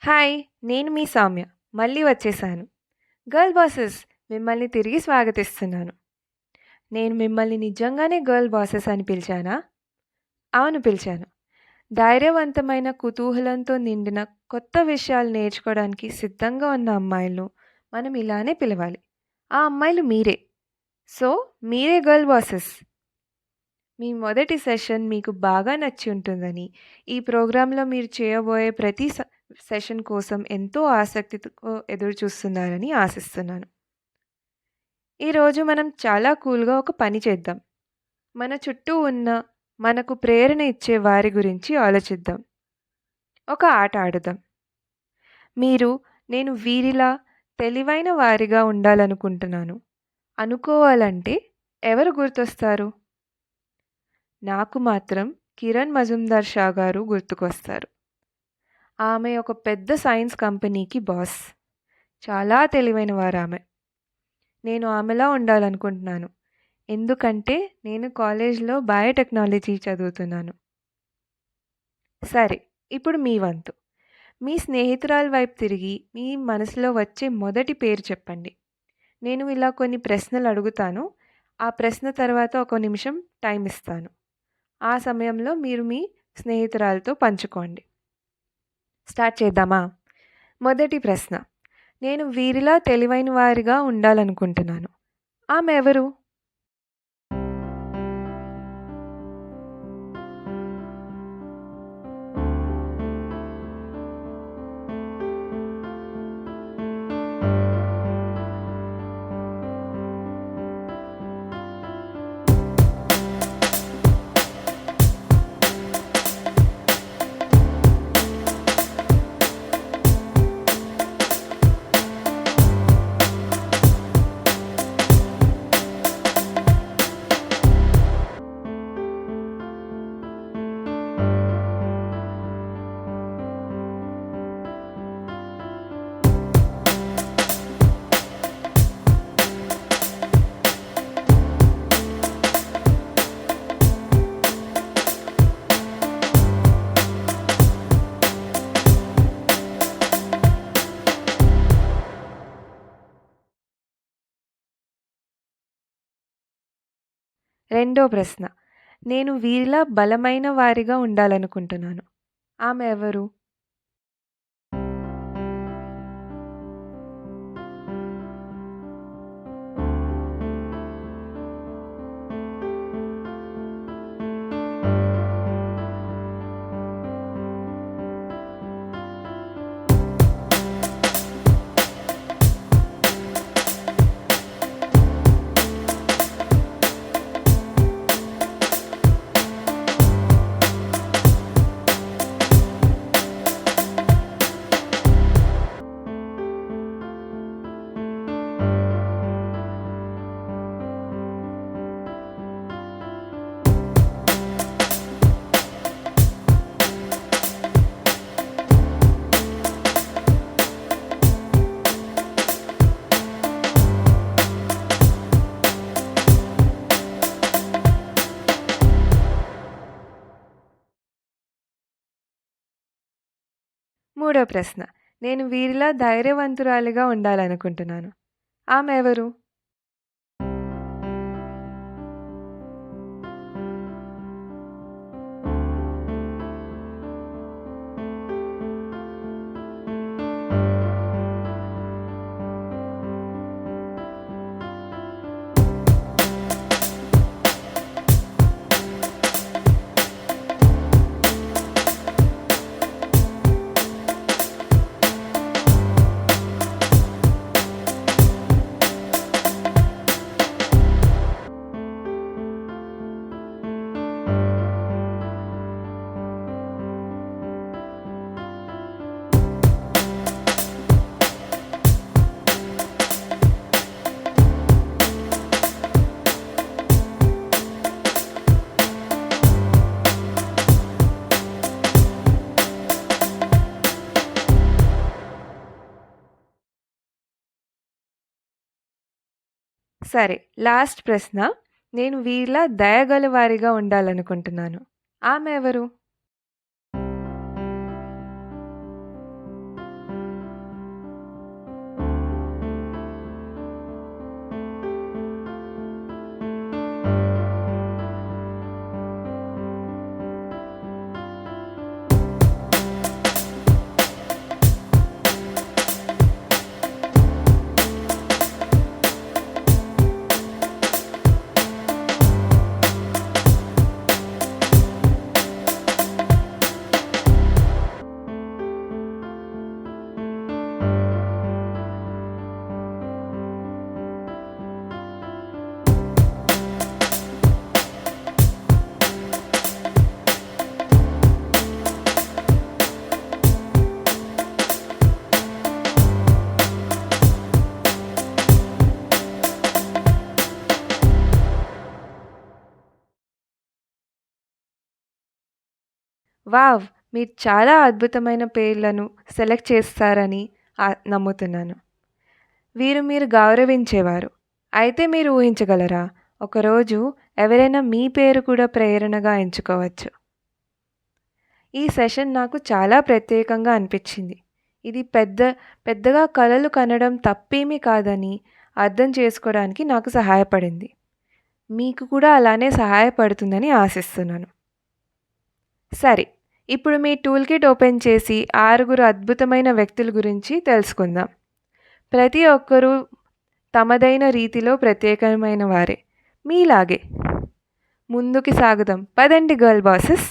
Hi! నేను మీ సౌమ్య. మళ్ళీ వచ్చేసాను. గర్ల్ బాసెస్ మిమ్మల్ని తిరిగి స్వాగతిస్తున్నాను. నేను మిమ్మల్ని నిజంగానే గర్ల్ బాసెస్ అని పిలిచానా? అవును, పిలిచాను. ధైర్యవంతమైన, కుతూహలంతో నిండిన, కొత్త విషయాలు నేర్చుకోవడానికి సిద్ధంగా ఉన్న అమ్మాయిలను మనం ఇలానే పిలవాలి. ఆ అమ్మాయిలు మీరే. సో, మీరే గర్ల్ బాసెస్. మీ మొదటి సెషన్ మీకు బాగా నచ్చి ఉంటుందని, ఈ ప్రోగ్రాంలో మీరు చేయబోయే ప్రతి సెషన్ కోసం ఎంతో ఆసక్తితో ఎదురుచూస్తున్నారని ఆశిస్తున్నాను. ఈరోజు మనం చాలా కూల్గా ఒక పని చేద్దాం. మన చుట్టూ ఉన్న, మనకు ప్రేరణ ఇచ్చే వారి గురించి ఆలోచిద్దాం. ఒక ఆట ఆడుదాం. మీరు నేను వీరిలా తెలివైన వారిగా ఉండాలనుకుంటున్నాను అనుకోవాలంటే ఎవరు గుర్తొస్తారు? నాకు మాత్రం కిరణ్ మజుందార్ షా గారు గుర్తుకొస్తారు. ఆమె ఒక పెద్ద సైన్స్ కంపెనీకి బాస్. చాలా తెలివైన వారు ఆమె. నేను ఆమెలా ఉండాలనుకుంటున్నాను. ఎందుకంటే నేను కాలేజ్లో బయోటెక్నాలజీ చదువుతున్నాను. సరే, ఇప్పుడు మీ వంతు. మీ స్నేహితురాల వైపు తిరిగి మీ మనసులో వచ్చే మొదటి పేరు చెప్పండి. నేను ఇలా కొన్ని ప్రశ్నలు అడుగుతాను. ఆ ప్రశ్న తర్వాత ఒక నిమిషం టైం ఇస్తాను. ఆ సమయంలో మీరు మీ స్నేహితురాలతో పంచుకోండి. స్టార్ట్ చేద్దామా? మొదటి ప్రశ్న. నేను వీరిలా తెలివైన వారిగా ఉండాలనుకుంటున్నాను. ఆమె ఎవరు? రెండో ప్రశ్న. నేను వీరిలా బలమైన వారిగా ఉండాలనుకుంటున్నాను. ఆమె ఎవరు? మూడో ప్రశ్న. నేను వీరిలా ధైర్యవంతురాలిగా ఉండాలనుకుంటున్నాను. ఆమె ఎవరు? సరే, లాస్ట్ ప్రశ్న. నేను వీరిలా దయగలవారిగా ఉండాలనుకుంటున్నాను. ఆమె ఎవరు? వావ్! మీరు చాలా అద్భుతమైన పేర్లను సెలెక్ట్ చేస్తారని నమ్ముతున్నాను. వీరు మీరు గౌరవించేవారు. అయితే మీరు ఊహించగలరా? ఒకరోజు ఎవరైనా మీ పేరు కూడా ప్రేరణగా ఎంచుకోవచ్చు. ఈ సెషన్ నాకు చాలా ప్రత్యేకంగా అనిపించింది. ఇది పెద్దగా కలలు కనడం తప్పేమీ కాదని అర్థం చేసుకోవడానికి నాకు సహాయపడింది. మీకు కూడా అలానే సహాయపడుతుందని ఆశిస్తున్నాను. సరే, ఇప్పుడు మీ టూల్ కిట్ ఓపెన్ చేసి 6 అద్భుతమైన వ్యక్తుల గురించి తెలుసుకుందాం. ప్రతి ఒక్కరూ తమదైన రీతిలో ప్రత్యేకమైన వారే, మీలాగే. ముందుకి సాగుదాం. పదండి గర్ల్ బాసెస్.